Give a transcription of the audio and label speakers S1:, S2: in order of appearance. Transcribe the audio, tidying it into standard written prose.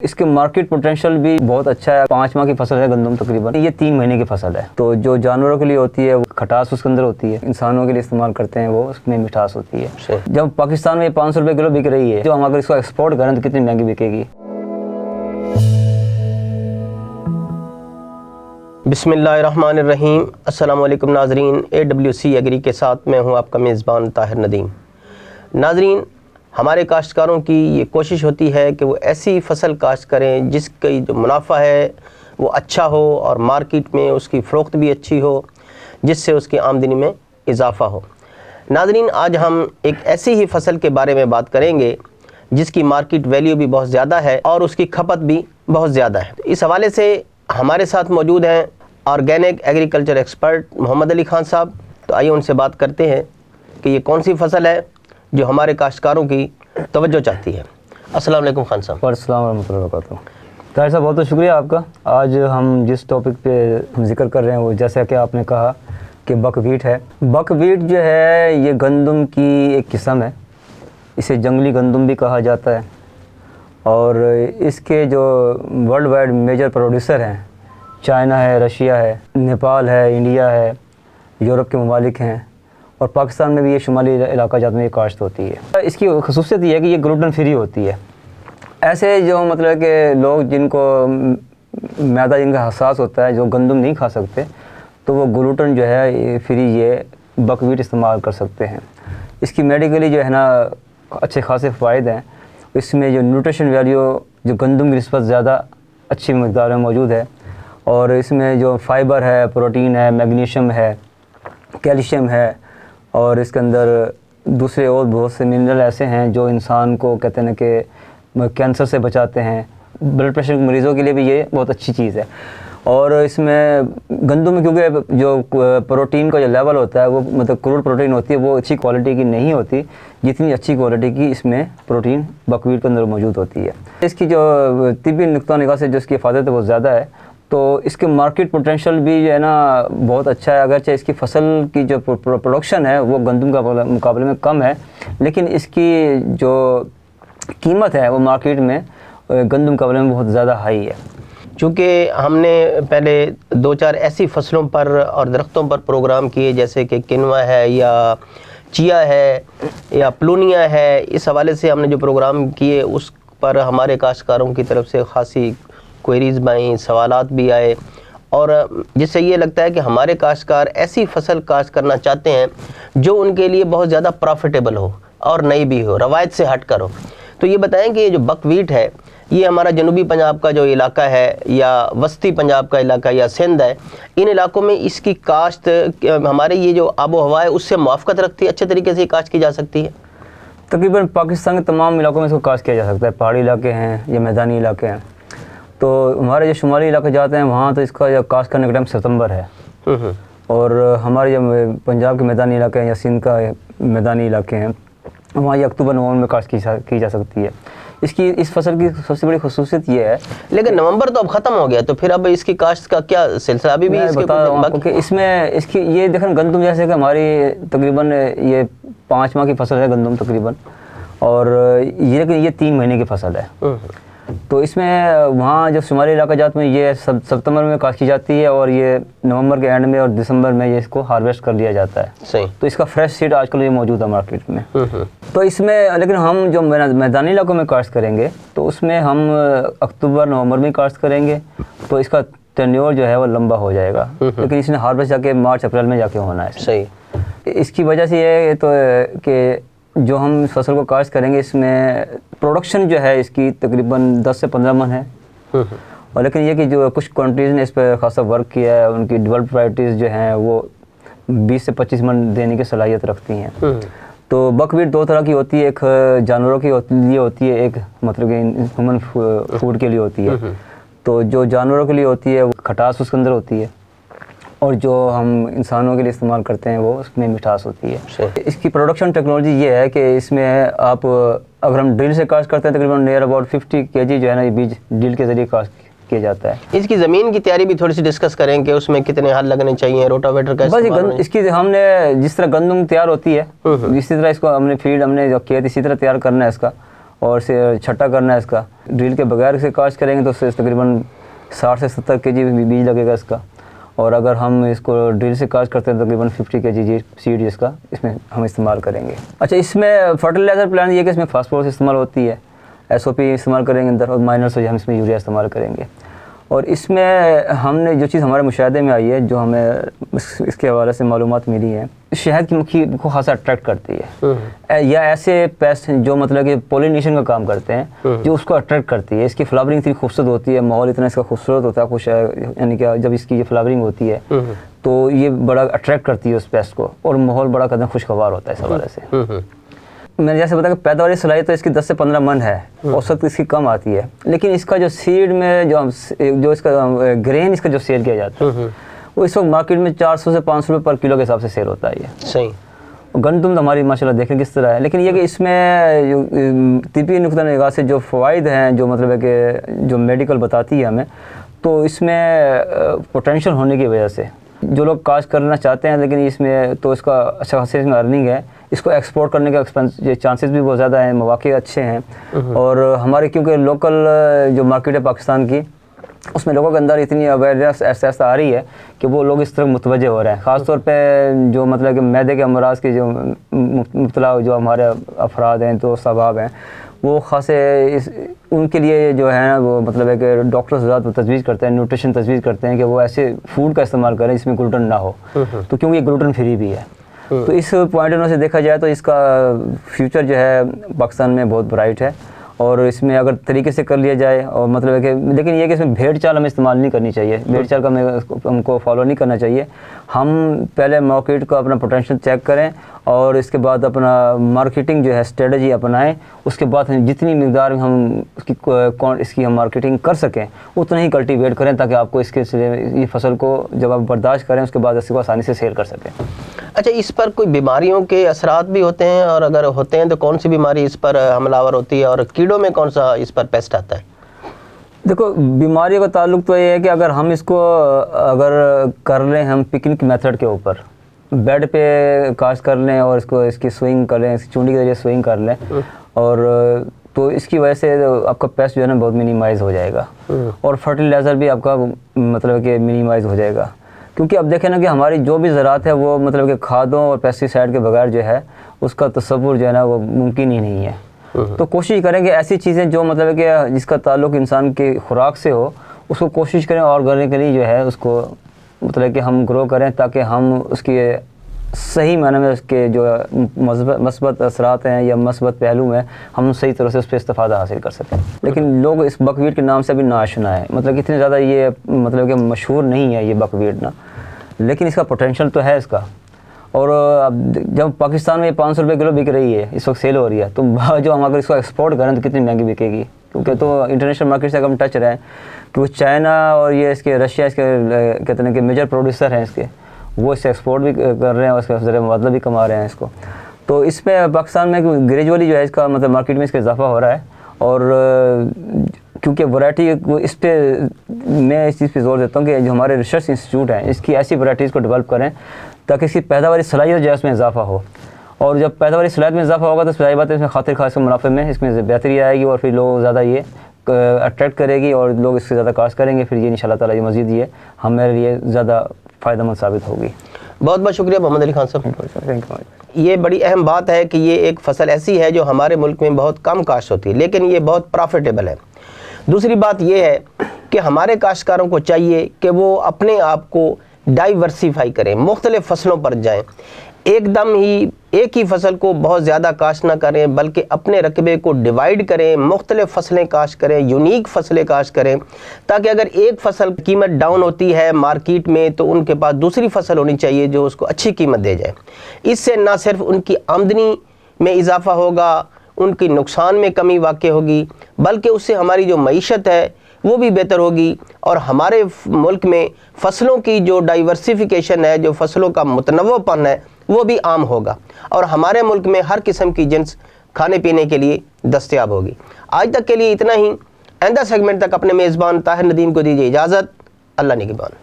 S1: اس کے market potential بھی بہت اچھا ہے. 5 ماہ کی فصل ہے گندم تقریباً. یہ 3 مہینے کی فصل ہے. تو جو جانوروں کے لیے ہوتی ہے وہ کھٹاس اس کے اندر ہوتی ہے. انسانوں کے لیے استعمال کرتے ہیں وہ اس میں مٹھاس ہوتی ہے. جب پاکستان میں 500 روپے کلو بک رہی ہے، جو ہم اگر اس کو ایکسپورٹ کریں تو کتنی مہنگی بکے گی.
S2: بسم اللہ الرحمن الرحیم. السلام علیکم ناظرین. AWC ایگری کے ساتھ میں ہوں آپ کا میزبان طاہر ندیم. ناظرین، ہمارے کاشتکاروں کی یہ کوشش ہوتی ہے کہ وہ ایسی فصل کاشت کریں جس کی جو منافع ہے وہ اچھا ہو اور مارکیٹ میں اس کی فروخت بھی اچھی ہو، جس سے اس کی آمدنی میں اضافہ ہو. ناظرین، آج ہم ایک ایسی ہی فصل کے بارے میں بات کریں گے جس کی مارکیٹ ویلیو بھی بہت زیادہ ہے اور اس کی کھپت بھی بہت زیادہ ہے. اس حوالے سے ہمارے ساتھ موجود ہیں آرگینک ایگریکلچر ایکسپرٹ محمد علی خان صاحب. تو آئیے ان سے بات کرتے ہیں کہ یہ کون سی فصل ہے جو ہمارے کاشتکاروں کی توجہ چاہتی ہے. السلام علیکم خان صاحب.
S1: السلام ورحمۃ اللہ وبرکاتہ. طاہر صاحب، بہت بہت شکریہ آپ کا. آج ہم جس ٹاپک پہ ذکر کر رہے ہیں وہ جیسا کہ آپ نے کہا کہ بک ویٹ ہے. بک ویٹ جو ہے یہ گندم کی ایک قسم ہے. اسے جنگلی گندم بھی کہا جاتا ہے اور اس کے جو ورلڈ وائڈ میجر پروڈیوسر ہیں چائنا ہے، رشیا ہے، نیپال ہے، انڈیا ہے، یورپ کے ممالک ہیں اور پاکستان میں بھی یہ شمالی علاقہ جات میں یہ کاشت ہوتی ہے. اس کی خصوصیت یہ ہے کہ یہ گلوٹن فری ہوتی ہے. ایسے جو مطلب کہ لوگ جن کو معدہ جن کا حساس ہوتا ہے، جو گندم نہیں کھا سکتے، تو وہ گلوٹن جو ہے فری یہ بک ویٹ استعمال کر سکتے ہیں. اس کی میڈیکلی جو ہے نا اچھے خاصے فوائد ہیں. اس میں جو نیوٹریشن ویلیو جو گندم کی نسبت زیادہ اچھی مقدار میں موجود ہے اور اس میں جو فائبر ہے، پروٹین ہے، میگنیشیم ہے، کیلشیم ہے اور اس کے اندر دوسرے اور بہت سے منرل ایسے ہیں جو انسان کو کہتے ہیں کہ کینسر سے بچاتے ہیں. بلڈ پریشر کے مریضوں کے لیے بھی یہ بہت اچھی چیز ہے. اور اس میں گندم میں کیونکہ جو پروٹین کا جو لیول ہوتا ہے وہ مطلب کروڈ پروٹین ہوتی ہے، وہ اچھی کوالٹی کی نہیں ہوتی جتنی اچھی کوالٹی کی اس میں پروٹین بکویٹ کے اندر موجود ہوتی ہے. اس کی جو طبی نقطہ نگاہ سے جو اس کی حفاظت ہے وہ زیادہ ہے. تو اس کے مارکیٹ پوٹینشیل بھی جو ہے نا بہت اچھا ہے. اگرچہ اس کی فصل کی جو پروڈکشن ہے وہ گندم کا مقابلے میں کم ہے، لیکن اس کی جو قیمت ہے وہ مارکیٹ میں گندم کے مقابلے میں بہت زیادہ ہائی ہے.
S2: چونکہ ہم نے پہلے 2-4 ایسی فصلوں پر اور درختوں پر پروگرام کیے جیسے کہ کنوا ہے یا چیا ہے یا پلونیا ہے، اس حوالے سے ہم نے جو پروگرام کیے اس پر ہمارے کاشتکاروں کی طرف سے خاصی کوئریز بھی آئیں، سوالات بھی آئے، اور جس سے یہ لگتا ہے کہ ہمارے کاشتکار ایسی فصل کاشت کرنا چاہتے ہیں جو ان کے لیے بہت زیادہ پروفیٹیبل ہو اور نئی بھی ہو، روایت سے ہٹ کر ہو. تو یہ بتائیں کہ یہ جو بک ویٹ ہے یہ ہمارا جنوبی پنجاب کا جو علاقہ ہے یا وسطی پنجاب کا علاقہ یا سندھ ہے، ان علاقوں میں اس کی کاشت ہمارے یہ جو آب و ہوا ہے اس سے موافقت رکھتی ہے، اچھے طریقے سے یہ کاشت کی جا سکتی ہے؟
S1: تقریباً پاکستان کے تمام علاقوں میں اس کو کاشت کیا جا سکتا ہے. پہاڑی علاقے ہیں یا میدانی علاقے ہیں. تو ہمارے جو شمالی علاقے جاتے ہیں وہاں تو اس کا جو کاشت کرنے کا ٹائم ستمبر ہے، اور ہمارے جو پنجاب کے میدانی علاقے ہیں یا سندھ کا میدانی علاقے ہیں وہاں یہ اکتوبر نومبر میں کاشت کی جا سکتی ہے. اس فصل کی سب سے بڑی خصوصیت یہ ہے.
S2: لیکن نومبر تو اب ختم ہو گیا، تو پھر اب اس کی کاشت کا کیا سلسلہ؟ ابھی بھی
S1: بتا رہا ہوں آپ کو کہ اس میں اس کی یہ دیکھیں گندم جیسے کہ ہماری تقریباً یہ 5 ماہ کی فصل ہے گندم تقریباً، اور یہ لیکن یہ 3 مہینے کی فصل ہے. تو اس میں وہاں جو شمالی علاقہ جات میں یہ ستمبر میں کاشت کی جاتی ہے اور یہ نومبر کے اینڈ میں اور دسمبر میں یہ اس کو ہارویسٹ کر لیا جاتا ہے.
S2: صحیح.
S1: تو اس کا فریش سیڈ آج کل یہ موجود ہے مارکیٹ میں. تو اس میں لیکن ہم جو میدانی علاقوں میں کاشت کریں گے تو اس میں ہم اکتوبر نومبر میں کاشت کریں گے تو اس کا ٹینیور جو ہے وہ لمبا ہو جائے گا، لیکن اس نے ہارویسٹ جا کے مارچ اپریل میں جا کے ہونا ہے.
S2: صحیح.
S1: اس کی وجہ سے یہ ہے تو کہ جو ہم اس فصل کو کاشت کریں گے اس میں پروڈکشن جو ہے اس کی تقریباً 10 سے 15 من ہے. اور لیکن یہ کہ جو کچھ کنٹریز نے اس پہ خاصا ورک کیا ہے، ان کی ڈیولپڈ ورائٹیز جو ہیں وہ 20 سے 25 من دینے کی صلاحیت رکھتی ہیں. تو بک ویٹ 2 طرح کی ہوتی ہے، ایک جانوروں کے لیے ہوتی ہے، ایک مطلب کہ ہیومن فوڈ کے لیے ہوتی ہے. تو جو جانوروں کے لیے ہوتی ہے وہ کھٹاس اس کے اندر ہوتی ہے، اور جو ہم انسانوں کے لیے استعمال کرتے ہیں وہ اس میں مٹھاس ہوتی ہے. اس کی پروڈکشن ٹیکنالوجی یہ ہے کہ اس میں آپ اگر ہم ڈرل سے کاشت کرتے ہیں تقریباً نیئر اباؤٹ 50 kg جو ہے نا یہ بیج ڈرل کے ذریعے کاشت کیا جاتا ہے.
S2: اس کی زمین کی تیاری بھی تھوڑی سی ڈسکس کریں کہ اس میں کتنے ہل لگنے چاہیے، روٹاویٹر کا
S1: بس اس کی ہم نے جس طرح گندم تیار ہوتی ہے اسی طرح اس کو ہم نے فیلڈ ہم نے جو کھیت اسی طرح تیار کرنا ہے اس کا. اور اسے چھٹا کرنا ہے اس کا. ڈرل کے بغیر اسے کاشت کریں گے تو اس سے تقریباً 60 سے 70 کے جی بیج لگے گا اس کا. اور اگر ہم اس کو ڈرل سے کاشت کرتے ہیں تو تقریباً 50 کے جی سیڈ اس کا اس میں ہم استعمال کریں گے. اچھا اس میں فرٹیلائزر پلان یہ کہ اس میں فاسفورس استعمال ہوتی ہے, SOP استعمال کریں گے اندر, اور مائنرس ہم اس میں یوریا استعمال کریں گے. اور اس میں ہم نے جو چیز ہمارے مشاہدے میں آئی ہے, جو ہمیں اس کے حوالے سے معلومات ملی ہیں, شہد کی مکھی کو خاصا اٹریکٹ کرتی ہے, یا ایسے پیسٹ جو مطلب کہ پولینیشن کا کام کرتے ہیں جو اس کو اٹریکٹ کرتی ہے. اس کی فلاورنگ اتنی خوبصورت ہوتی ہے, ماحول اتنا اس کا خوبصورت ہوتا ہے, خوش یعنی کہ جب اس کی یہ فلاورنگ ہوتی ہے تو یہ بڑا اٹریکٹ کرتی ہے اس پیسٹ کو, اور ماحول بڑا قدر خوشگوار ہوتا ہے اس حوالے سے. میں نے جیسے بتایا کہ پیداواری صلاحیت تو اس کی 10 سے 15 من ہے, اوسط اس کی کم آتی ہے, لیکن اس کا جو سیڈ میں جو اس کا گرین اس کا جو سیل کیا جاتا ہے وہ اس وقت مارکیٹ میں 400 سے 500 روپے پر کلو کے حساب سے سیل ہوتا ہے. یہ
S2: صحیح.
S1: گندم تو ہماری ماشاءاللہ دیکھیں کس طرح ہے, لیکن یہ کہ اس میں طبی نقطہ نگاہ سے جو فوائد ہیں, جو مطلب ہے کہ جو میڈیکل بتاتی ہے ہمیں, تو اس میں پوٹینشیل ہونے کی وجہ سے جو لوگ کاشت کرنا چاہتے ہیں, لیکن اس میں تو اس کا اچھا خاصی اس میں ارننگ ہے, اس کو ایکسپورٹ کرنے کا چانسز بھی بہت زیادہ ہیں, مواقع اچھے ہیں. اور ہمارے کیونکہ لوکل جو مارکیٹ ہے پاکستان کی, اس میں لوگوں کے اندر اتنی اویئرنیس ایسا آ رہی ہے کہ وہ لوگ اس طرح متوجہ ہو رہے ہیں, خاص طور پہ جو مطلب کہ معدے کے امراض کے جو مبتلا جو ہمارے افراد ہیں, تو صحباب ہیں, وہ خاصے ان کے لیے جو ہے نا وہ مطلب ہے کہ ڈاکٹرز ذات تجویز کرتے ہیں, نیوٹریشن تجویز کرتے ہیں کہ وہ ایسے فوڈ کا استعمال کریں جس میں گلوٹن نہ ہو, تو کیونکہ یہ گلوٹن فری بھی ہے. تو اس پوائنٹ سے دیکھا جائے تو اس کا فیوچر جو ہے پاکستان میں بہت برائٹ ہے, اور اس میں اگر طریقے سے کر لیا جائے, اور مطلب ہے کہ لیکن یہ کہ اس میں بھیڑ چال ہمیں استعمال نہیں کرنی چاہیے, بھیڑ چال کا ہم کو فالو نہیں کرنا چاہیے. ہم پہلے مارکیٹ کو اپنا پوٹینشیل چیک کریں, اور اس کے بعد اپنا مارکیٹنگ جو ہے اسٹریٹجی اپنائیں. اس کے بعد جتنی مقدار میں ہم اس کی ہم مارکیٹنگ کر سکیں اتنا ہی کلٹیویٹ کریں, تاکہ آپ کو اس کے یہ فصل کو جب آپ برداشت کریں اس کے بعد اس کو آسانی سے سیل کر سکیں.
S2: اچھا, اس پر کوئی بیماریوں کے اثرات بھی ہوتے ہیں, اور اگر ہوتے ہیں تو کون سی بیماری اس پر حملہ آور ہوتی ہے, اور کیڑوں میں کون سا اس پر پیسٹ آتا ہے؟
S1: دیکھو بیماریوں کا تعلق تو یہ ہے کہ اگر ہم اس کو اگر کر لیں ہم پکنک میتھڈ کے اوپر بیڈ پہ کاشت کر لیں, اور اس کی سوئنگ کر لیں, اس کی چونڈی کے ذریعے سوئنگ کر لیں, اور تو اس کی وجہ سے آپ کا پیسٹ جو ہے نا بہت منیمائز ہو جائے گا, اور فرٹیلائزر بھی آپ کا مطلب کہ منیمائز ہو جائے گا. کیونکہ اب دیکھیں نا کہ ہماری جو بھی زراعت ہے وہ مطلب کہ کھادوں اور پیسٹی سائڈ کے بغیر جو ہے اس کا تصور جو ہے نا وہ ممکن ہی نہیں ہے. تو کوشش کریں کہ ایسی چیزیں جو مطلب کہ جس کا تعلق انسان کی خوراک سے ہو, اس کو کوشش کریں آرگینکلی جو ہے اس کو مطلب کہ ہم گرو کریں, تاکہ ہم اس کی صحیح معنی میں اس کے جو مثبت اثرات ہیں یا مثبت پہلو ہیں ہم صحیح طرح سے اس پہ استفادہ حاصل کر سکیں. لیکن لوگ اس بکویٹ کے نام سے بھی ناآشنا ہے, مطلب کہ اتنے زیادہ یہ مطلب کہ مشہور نہیں ہے یہ بکویٹ نا, لیکن اس کا پوٹینشیل تو ہے اس کا. اور اب جب پاکستان میں 500 روپے کلو بک رہی ہے اس وقت سیل ہو رہی ہے, تو جو ہم اگر اس کو ایکسپورٹ کریں تو کتنی مہنگی بکے گی, کیونکہ تو انٹرنیشنل مارکیٹ سے اگر ہم ٹچ رہیں, کیونکہ چائنا اور یہ اس کے رشیا اس کے کہتے ہیں کہ میجر پروڈیوسر ہیں اس کے, وہ اس سے ایکسپورٹ بھی کر رہے ہیں, اور اس کا ذریعہ مبادلہ بھی کما رہے ہیں اس کو. تو اس میں پاکستان میں گریجولی جو ہے اس کا مطلب مارکیٹ میں اس کا اضافہ ہو رہا ہے, اور کیونکہ ورائٹی اس پہ میں اس چیز پہ زور دیتا ہوں کہ جو ہمارے ریسرچ انسٹیٹیوٹ ہیں اس کی ایسی ورائٹیز کو ڈیولپ کریں تاکہ اس کی پیداواری صلاحیت جو ہے اس میں اضافہ ہو, اور جب پیداواری صلاحیت میں اضافہ ہوگا تو ظاہر بات ہے اس میں خاطر خاص کے منافع میں اس میں بہتری آئے گی, اور پھر لوگ زیادہ یہ اٹریکٹ کرے گی, اور لوگ اس سے زیادہ کاشت کریں گے, پھر یہ انشاءاللہ تعالیٰ یہ مزید یہ ہمارے لیے زیادہ فائدہ مند ثابت ہوگی.
S2: بہت بہت شکریہ محمد علی خان صاحب. یہ بڑی اہم بات ہے کہ یہ ایک فصل ایسی ہے جو ہمارے ملک میں بہت کم کاشت ہوتی ہے, لیکن یہ بہت پرافیٹیبل ہے. دوسری بات یہ ہے کہ ہمارے کاشتکاروں کو چاہیے کہ وہ اپنے آپ کو ڈائیورسیفائی کریں, مختلف فصلوں پر جائیں, ایک دم ہی ایک ہی فصل کو بہت زیادہ کاشت نہ کریں, بلکہ اپنے رقبے کو ڈیوائیڈ کریں, مختلف فصلیں کاشت کریں, یونیک فصلیں کاشت کریں, تاکہ اگر ایک فصل قیمت ڈاؤن ہوتی ہے مارکیٹ میں تو ان کے پاس دوسری فصل ہونی چاہیے جو اس کو اچھی قیمت دے جائے. اس سے نہ صرف ان کی آمدنی میں اضافہ ہوگا, ان کی نقصان میں کمی واقع ہوگی, بلکہ اس سے ہماری جو معیشت ہے وہ بھی بہتر ہوگی, اور ہمارے ملک میں فصلوں کی جو ڈائیورسیفیکیشن ہے, جو فصلوں کا متنوع پن ہے وہ بھی عام ہوگا, اور ہمارے ملک میں ہر قسم کی جنس کھانے پینے کے لیے دستیاب ہوگی. آج تک کے لیے اتنا ہی. آئندہ سیگمنٹ تک اپنے میزبان طاہر ندیم کو دیجیے اجازت. اللہ نگہبان.